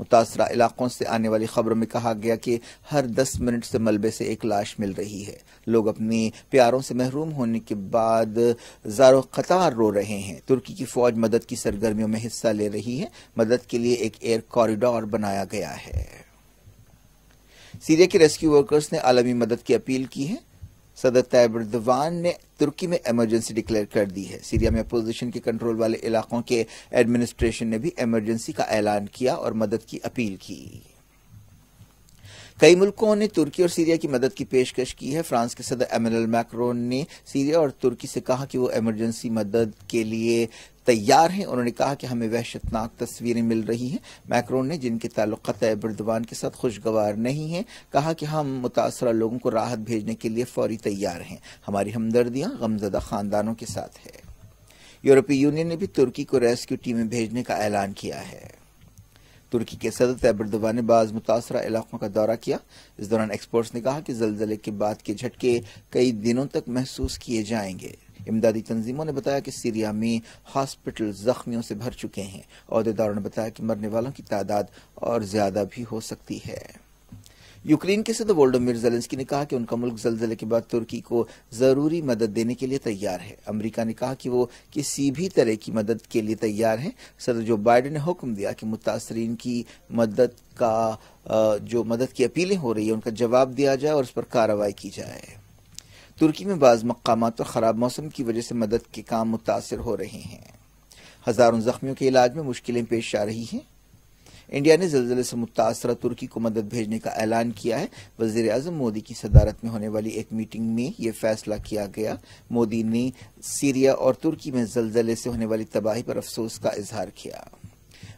متاثرہ علاقوں سے آنے والی خبروں میں کہا گیا کہ ہر 10 منٹ سے ملبے سے ایک لاش مل رہی ہے۔ لوگ اپنے پیاروں سے محروم ہونے کے بعد زارو قطار رو رہے ہیں۔ ترکی کی فوج مدد کی سرگرمیوں میں حصہ لے رہی ہے۔ مدد کے لیے ایک ایئر کوریڈور بنایا گیا ہے۔ سیریا کے ریسکیو ورکرز نے عالمی مدد کی اپیل کی ہے۔ صدر طیب ایردوان نے ترکی میں ایمرجنسی ڈکلیئر کر دی ہے۔ سیریا میں اپوزیشن کے کنٹرول والے علاقوں کے ایڈمنسٹریشن نے بھی ایمرجنسی کا اعلان کیا اور مدد کی اپیل کی۔ کئی ملکوں نے ترکی اور سیریا کی مدد کی پیشکش کی ہے۔ فرانس کے صدر ایمانوئل میکرون نے سیریا اور ترکی سے کہا کہ وہ ایمرجنسی مدد کے لیے تیار ہیں۔ انہوں نے کہا کہ ہمیں وحشتناک تصویریں مل رہی ہیں۔ میکرون نے، جن کے تعلقات طیب ایردوان کے ساتھ خوشگوار نہیں ہیں، کہا کہ ہم متاثرہ لوگوں کو راحت بھیجنے کے لیے فوری تیار ہیں۔ ہماری ہمدردیاں غمزدہ خاندانوں کے ساتھ ہے۔ یورپی یونین نے بھی ترکی کو ریسکیو ٹیمیں بھیجنے کا اعلان کیا ہے۔ ترکی کے صدر طیب ایردوان نے بعض متاثرہ علاقوں کا دورہ کیا۔ اس دوران ایکسپرٹس نے کہا کہ زلزلے کے بعد کے جھٹکے کئی دنوں تک محسوس کیے جائیں گے۔ امدادی تنظیموں نے بتایا کہ سیریا میں ہاسپٹل زخمیوں سے بھر چکے ہیں۔ عہدیداروں نے بتایا کہ مرنے والوں کی تعداد اور زیادہ بھی ہو سکتی ہے۔ یوکرین کے صدر وولودیمیر زیلنسکی نے کہا کہ ان کا ملک زلزلے کے بعد ترکی کو ضروری مدد دینے کے لیے تیار ہے۔ امریکہ نے کہا کہ وہ کسی بھی طرح کی مدد کے لیے تیار ہے۔ صدر جو بائیڈن نے حکم دیا کہ متاثرین کی مدد کی اپیلیں ہو رہی ہیں ان کا جواب دیا جائے اور اس پر کارروائی کی جائے۔ ترکی میں بعض مقامات پر خراب موسم کی وجہ سے مدد کے کام متاثر ہو رہے ہیں۔ ہزاروں زخمیوں کے علاج میں مشکلیں پیش آ رہی ہیں۔ انڈیا نے زلزلے سے متاثرہ ترکی کو مدد بھیجنے کا اعلان کیا ہے۔ وزیر اعظم مودی کی صدارت میں ہونے والی ایک میٹنگ میں یہ فیصلہ کیا گیا۔ مودی نے سیریا اور ترکی میں زلزلے سے ہونے والی تباہی پر افسوس کا اظہار کیا۔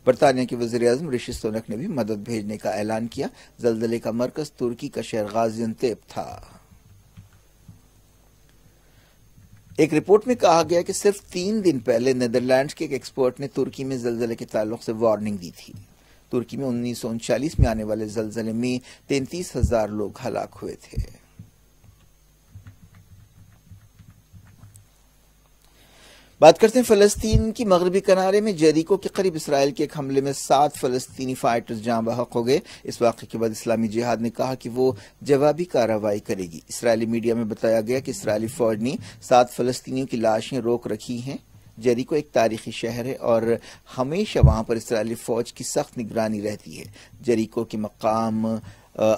برطانیہ کے وزیر اعظم رشی سونک نے بھی مدد بھیجنے کا اعلان کیا۔ زلزلے کا مرکز ترکی کا شہر غازی انتیب تھا۔ ایک رپورٹ میں کہا گیا کہ صرف 3 دن پہلے نیدرلینڈز کے ایک ایکسپرٹ نے ترکی میں زلزلے کے تعلق سے وارننگ دی تھی۔ ترکی میں 1939 میں آنے والے زلزلے میں 33,000 لوگ ہلاک ہوئے تھے۔ بات کرتے ہیں فلسطین کی مغربی کنارے میں جیریکو کے قریب اسرائیل کے ایک حملے میں 7 فلسطینی فائٹرز جاں بحق ہو گئے۔ اس واقعے کے بعد اسلامی جہاد نے کہا کہ وہ جوابی کارروائی کرے گی۔ اسرائیلی میڈیا میں بتایا گیا کہ اسرائیلی فوج نے 7 فلسطینیوں کی لاشیں روک رکھی ہیں۔ جیریکو ایک تاریخی شہر ہے اور ہمیشہ وہاں پر اسرائیلی فوج کی سخت نگرانی رہتی ہے۔ جیریکو کے مقام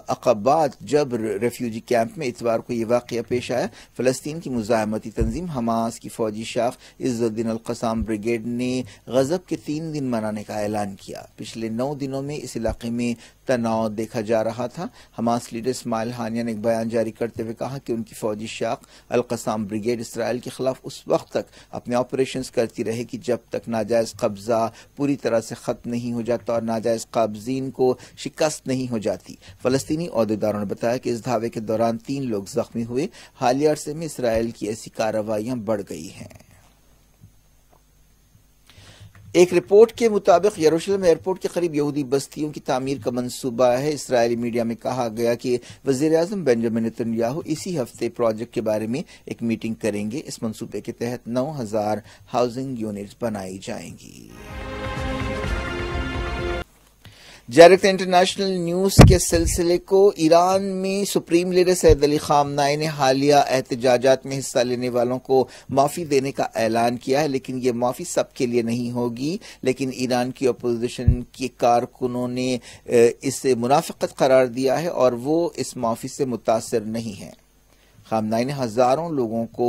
عقبات جبر ریفیوجی کیمپ میں اتوار کو یہ واقعہ پیش آیا۔ فلسطین کی مزاحمتی تنظیم حماس کی فوجی شاخ عز الدین القسام بریگیڈ نے غضب کے 3 دن منانے کا اعلان کیا۔ پچھلے 9 دنوں میں اس علاقے میں تناؤ دیکھا جا رہا تھا۔ حماس لیڈر اسماعیل ہانیہ نے ایک بیان جاری کرتے ہوئے کہا کہ ان کی فوجی شاخ القسام بریگیڈ اسرائیل کے خلاف اس وقت تک اپنے آپریشنز کرتی رہے گی جب تک ناجائز قبضہ پوری طرح سے ختم نہیں ہو جاتا اور ناجائز قابضین کو شکست نہیں ہو جاتی۔ فلسطینی عہدیداروں نے بتایا کہ اس دھاوے کے دوران 3 لوگ زخمی ہوئے۔ حالیہ عرصے میں اسرائیل کی ایسی کارروائیاں بڑھ گئی ہیں۔ ایک رپورٹ کے مطابق یروشلم ایئرپورٹ کے قریب یہودی بستیوں کی تعمیر کا منصوبہ ہے۔ اسرائیلی میڈیا میں کہا گیا کہ وزیر اعظم بنجامن نیتن یاہو اسی ہفتے پروجیکٹ کے بارے میں ایک میٹنگ کریں گے۔ اس منصوبے کے تحت 9,000 ہاؤسنگ یونٹس بنائی جائیں گی۔ ڈائریکٹ انٹرنیشنل نیوز کے سلسلے کو ایران میں سپریم لیڈر سید علی خامنائی نے حالیہ احتجاجات میں حصہ لینے والوں کو معافی دینے کا اعلان کیا ہے، لیکن یہ معافی سب کے لیے نہیں ہوگی۔ لیکن ایران کی اپوزیشن کے کارکنوں نے اسے منافقت قرار دیا ہے اور وہ اس معافی سے متاثر نہیں ہیں۔ خامنائی نے ہزاروں لوگوں کو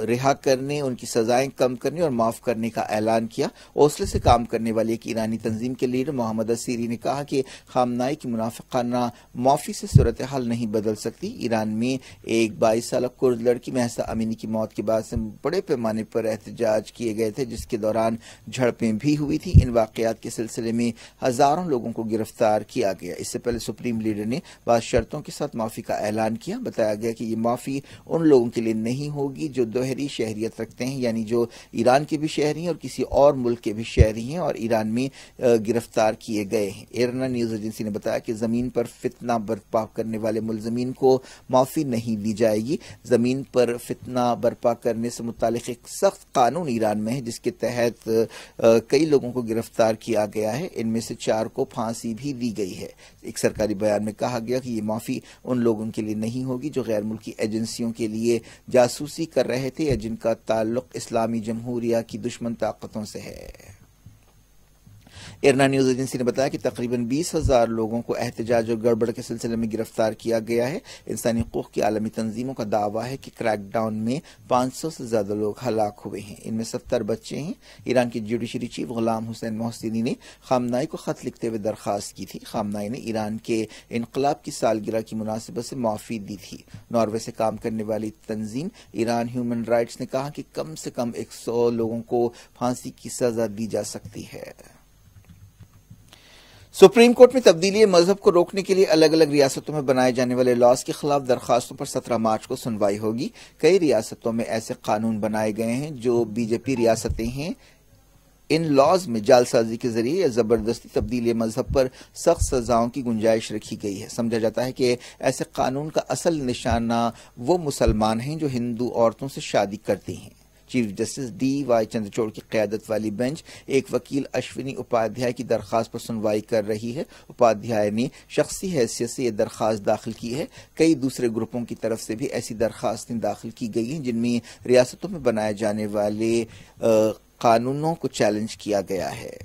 رہا کرنے، ان کی سزائیں کم کرنے اور معاف کرنے کا اعلان کیا۔ اوسلو سے کام کرنے والی ایک ایرانی تنظیم کے لیڈر محمد اسیری نے کہا کہ خامنائی کی منافقانہ معافی سے صورتحال نہیں بدل سکتی۔ ایران میں ایک 22 سالہ کرد لڑکی مہسا امینی کی موت کے بعد سے بڑے پیمانے پر احتجاج کیے گئے تھے، جس کے دوران جھڑپیں بھی ہوئی تھیں۔ ان واقعات کے سلسلے میں ہزاروں لوگوں کو گرفتار کیا گیا۔ اس سے پہلے سپریم لیڈر نے بعض شرطوں کے ساتھ معافی کا اعلان کیا۔ بتایا گیا کہ یہ معافی معافی ان لوگوں کے لیے نہیں ہوگی جو دوہری شہریت رکھتے ہیں، یعنی جو ایران کے بھی شہری ہیں اور کسی اور ملک کے بھی شہری ہیں اور ایران میں گرفتار کیے گئے ہیں۔ ایرنا نیوز ایجنسی نے بتایا کہ زمین پر فتنہ برپا کرنے والے ملزمین کو معافی نہیں دی جائے گی۔ زمین پر فتنہ برپا کرنے سے متعلق ایک سخت قانون ایران میں ہے جس کے تحت کئی لوگوں کو گرفتار کیا گیا ہے، ان میں سے 4 کو پھانسی بھی دی گئی ہے۔ ایک سرکاری بیان میں کہا گیا کہ یہ معافی ان لوگوں کے لیے نہیں ہوگی جو غیر ملکی ایجنسیوں کے لیے جاسوسی کر رہے تھے یا جن کا تعلق اسلامی جمہوریہ کی دشمن طاقتوں سے ہے۔ ایرنا نیوز ایجنسی نے بتایا کہ تقریباً 20,000 لوگوں کو احتجاج اور گڑبڑ کے سلسلے میں گرفتار کیا گیا ہے۔ انسانی حقوق کی عالمی تنظیموں کا دعویٰ ہے کہ کریک ڈاؤن میں 500 سے زیادہ لوگ ہلاک ہوئے ہیں، ان میں 70 بچے ہیں۔ ایران کے جوڈیشری چیف غلام حسین محسنی نے خامنہئی کو خط لکھتے ہوئے درخواست کی تھی۔ خامنہئی نے ایران کے انقلاب کی سالگرہ کی مناسبت سے معافی دی تھی۔ ناروے سے کام کرنے والی تنظیم ایران ہیومن رائٹس نے کہا کہ کم سے کم 100 لوگوں کو پھانسی کی سزا دی جا سکتی ہے۔ سپریم کورٹ میں تبدیلی مذہب کو روکنے کے لیے الگ الگ ریاستوں میں بنائے جانے والے لاز کے خلاف درخواستوں پر 17 مارچ کو سنوائی ہوگی۔ کئی ریاستوں میں ایسے قانون بنائے گئے ہیں جو بی جے پی ریاستیں ہیں۔ ان لاز میں جعل سازی کے ذریعے یا زبردستی تبدیلی مذہب پر سخت سزاؤں کی گنجائش رکھی گئی ہے۔ سمجھا جاتا ہے کہ ایسے قانون کا اصل نشانہ وہ مسلمان ہیں جو ہندو عورتوں سے شادی کرتے ہیں۔ Chief justice D Y Chandrachud کی قیادت والی بینچ ایک وکیل اشونی اپادھیائے کی درخواست پر سنوائی کر رہی ہے۔ اپادھیائے نے شخصی حیثیت سے یہ درخواست داخل کی ہے۔ کئی دوسرے گروپوں کی طرف سے بھی ایسی درخواستیں داخل کی گئی ہیں جن میں ریاستوں میں بنائے جانے والے قانونوں کو چیلنج کیا گیا ہے۔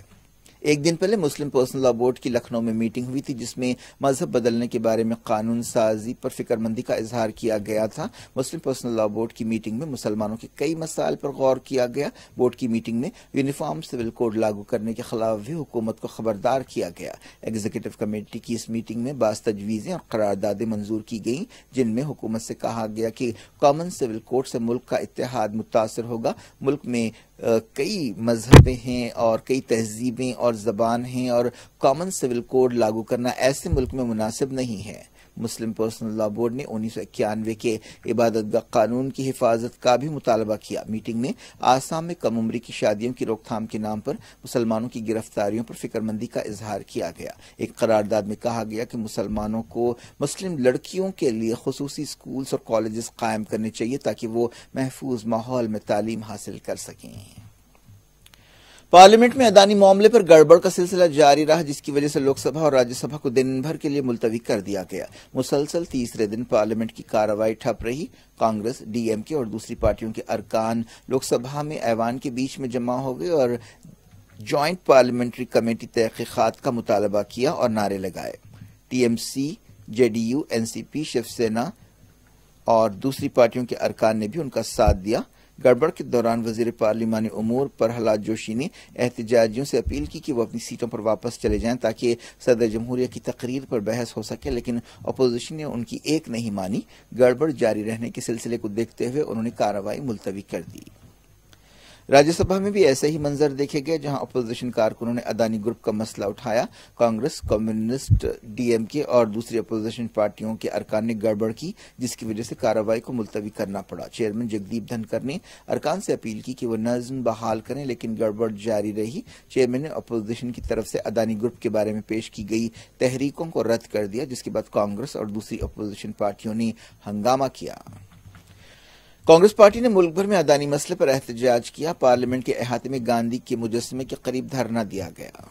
ایک دن پہلے مسلم پرسنل لاء بورڈ کی لکھنؤ میں میٹنگ ہوئی تھی جس میں مذہب بدلنے کے بارے میں قانون سازی پر فکر مندی کا اظہار کیا گیا تھا۔ مسلم پرسنل لاء بورڈ کی میٹنگ میں مسلمانوں کے کئی مسائل پر غور کیا گیا۔ بورڈ کی میٹنگ میں یونیفارم سول کوڈ لاگو کرنے کے خلاف بھی حکومت کو خبردار کیا گیا۔ ایگزیکٹو کمیٹی کی اس میٹنگ میں بعض تجویزیں اور قراردادیں منظور کی گئیں جن میں حکومت سے کہا گیا کہ کامن سول کوڈ سے ملک کا اتحاد متاثر ہوگا۔ ملک میں کئی مذہبیں ہیں اور کئی تہذیبیں اور زبان ہیں اور کامن سول کوڈ لاگو کرنا ایسے ملک میں مناسب نہیں ہے۔ مسلم پرسنل لاء بورڈ نے 1991 کے عبادت گاہ قانون کی حفاظت کا بھی مطالبہ کیا۔ میٹنگ میں آسام میں کم عمری کی شادیوں کی روک تھام کے نام پر مسلمانوں کی گرفتاریوں پر فکر مندی کا اظہار کیا گیا۔ ایک قرارداد میں کہا گیا کہ مسلمانوں کو مسلم لڑکیوں کے لیے خصوصی اسکولز اور کالجز قائم کرنے چاہیے تاکہ وہ محفوظ ماحول میں تعلیم حاصل کر سکیں۔ پارلیمنٹ میں ادانی معاملے پر گڑبڑ کا سلسلہ جاری رہا جس کی وجہ سے لوک سبھا اور راجیہ سبھا کو دن بھر کے لیے ملتوی کر دیا گیا۔ مسلسل تیسرے دن پارلیمنٹ کی کارروائی ٹھپ رہی۔ کانگریس، ڈی ایم کے اور دوسری پارٹیوں کے ارکان لوک سبھا میں ایوان کے بیچ میں جمع ہو گئے اور جوائنٹ پارلیمنٹری کمیٹی تحقیقات کا مطالبہ کیا اور نعرے لگائے۔ T M C, J D U, N C P, Shiv Sena اور دوسری پارٹیوں کے ارکان نے بھی ان کا ساتھ دیا۔ گڑبڑ کے دوران وزیر پارلیمانی امور پرہلاد جوشی نے احتجاجیوں سے اپیل کی کہ وہ اپنی سیٹوں پر واپس چلے جائیں تاکہ صدر جمہوریہ کی تقریر پر بحث ہو سکے، لیکن اپوزیشن نے ان کی ایک نہیں مانی۔ گڑبڑ جاری رہنے کے سلسلے کو دیکھتے ہوئے انہوں نے کارروائی ملتوی کر دی۔ راجیہ سبھا میں بھی ایسے ہی منظر دیکھے گئے جہاں اپوزیشن کارکنوں نے ادانی گروپ کا مسئلہ اٹھایا۔ کانگریس، کمیونسٹ، ڈی ایم کے اور دوسری اپوزیشن پارٹیوں کے ارکان نے گڑبڑ کی جس کی وجہ سے کارروائی کو ملتوی کرنا پڑا۔ چیئرمین جگدیپ دھنکر نے ارکان سے اپیل کی کہ وہ نظم بحال کریں لیکن گڑبڑ جاری رہی۔ چیئرمین نے اپوزیشن کی طرف سے ادانی گروپ کے بارے میں پیش کی گئی تحریکوں کو رد کر دیا جس کے بعد کانگریس اور دوسری اپوزیشن پارٹیوں نے ہنگامہ کیا۔ کانگریس پارٹی نے ملک بھر میں ادانی مسئلے پر احتجاج کیا۔ پارلیمنٹ کے احاطے میں گاندھی کے مجسمے کے قریب دھرنا دیا گیا۔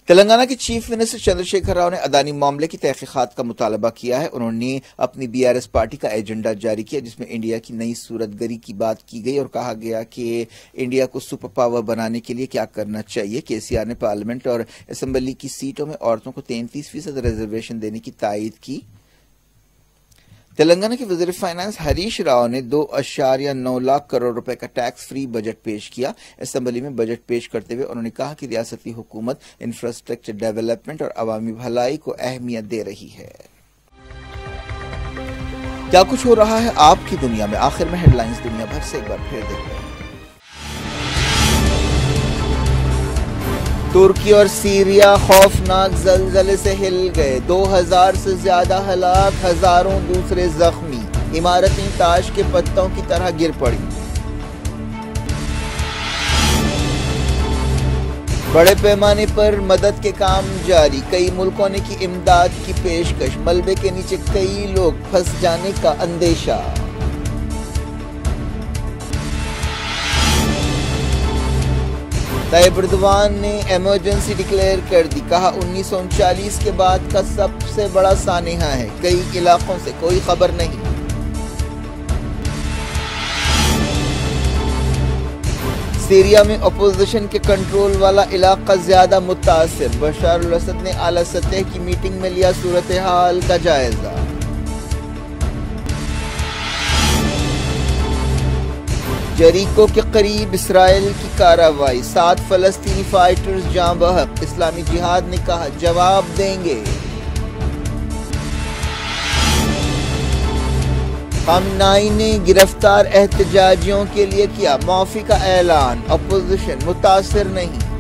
تلنگانہ کے چیف منسٹر چندر شیکھر راؤ نے ادانی معاملے کی تحقیقات کا مطالبہ کیا ہے۔ انہوں نے اپنی بی آر ایس پارٹی کا ایجنڈا جاری کیا جس میں انڈیا کی نئی صورت گری کی بات کی گئی اور کہا گیا کہ انڈیا کو سپر پاور بنانے کے لیے کیا کرنا چاہیے۔ کے سی آر نے پارلیمنٹ اور اسمبلی کی سیٹوں میں عورتوں کو 33% ریزرویشن دینے کی تائید کی۔ تلنگانہ کے وزیر فائنانس ہریش راؤ نے 2.9 لاکھ کروڑ روپے کا ٹیکس فری بجٹ پیش کیا۔ اسمبلی میں بجٹ پیش کرتے ہوئے انہوں نے کہا کہ ریاستی حکومت انفراسٹرکچر ڈیولپمنٹ اور عوامی بھلائی کو اہمیت دے رہی ہے۔ کیا کچھ ہو رہا ہے آپ کی دنیا میں، آخر میں ہیڈ لائنز دنیا بھر سے ایک بار پھر دیکھ لیں۔ ترکی اور سیریا خوفناک زلزلے سے ہل گئے، 2000 سے زیادہ ہلاک، ہزاروں دوسرے زخمی، عمارتیں تاش کے پتوں کی طرح گر پڑی۔ بڑے پیمانے پر مدد کے کام جاری، کئی ملکوں نے کی امداد کی پیشکش، ملبے کے نیچے کئی لوگ پھنس جانے کا اندیشہ۔ طیب اردوان نے ایمرجنسی ڈکلیئر کر دی، کہا 1939 کے بعد کا سب سے بڑا سانحہ ہے، کئی علاقوں سے کوئی خبر نہیں۔ سیریا میں اپوزیشن کے کنٹرول والا علاقہ زیادہ متاثر، بشار الاسد نے اعلیٰ سطح کی میٹنگ میں لیا صورتحال کا جائزہ۔ جریکو کے قریب اسرائیل کی کارروائی، 7 فلسطینی فائٹرز جاں بحق، اسلامی جہاد نے کہا جواب دیں گے۔ خامنائی نے گرفتار احتجاجیوں کے لیے کیا معافی کا اعلان، اپوزیشن متاثر نہیں۔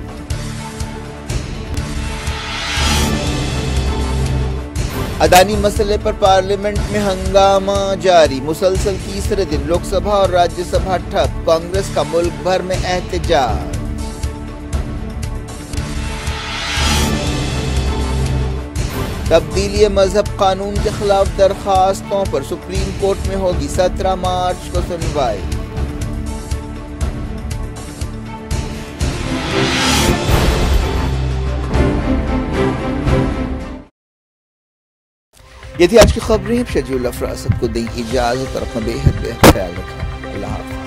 اڈانی مسئلے پر پارلیمنٹ میں ہنگامہ جاری، مسلسل تیسرے دن لوک سبھا اور راجیہ سبھا ٹھپ، کانگریس کا ملک بھر میں احتجاج۔ تبدیلی مذہب قانون کے خلاف درخواستوں پر سپریم کورٹ میں ہوگی 17 مارچ کو سنوائی۔ یہ تھی آج کی خبریں، شجیع الافراز سب کو دیں اجازت اور اپنا بے حد خیال رکھیں۔ اللہ حافظ۔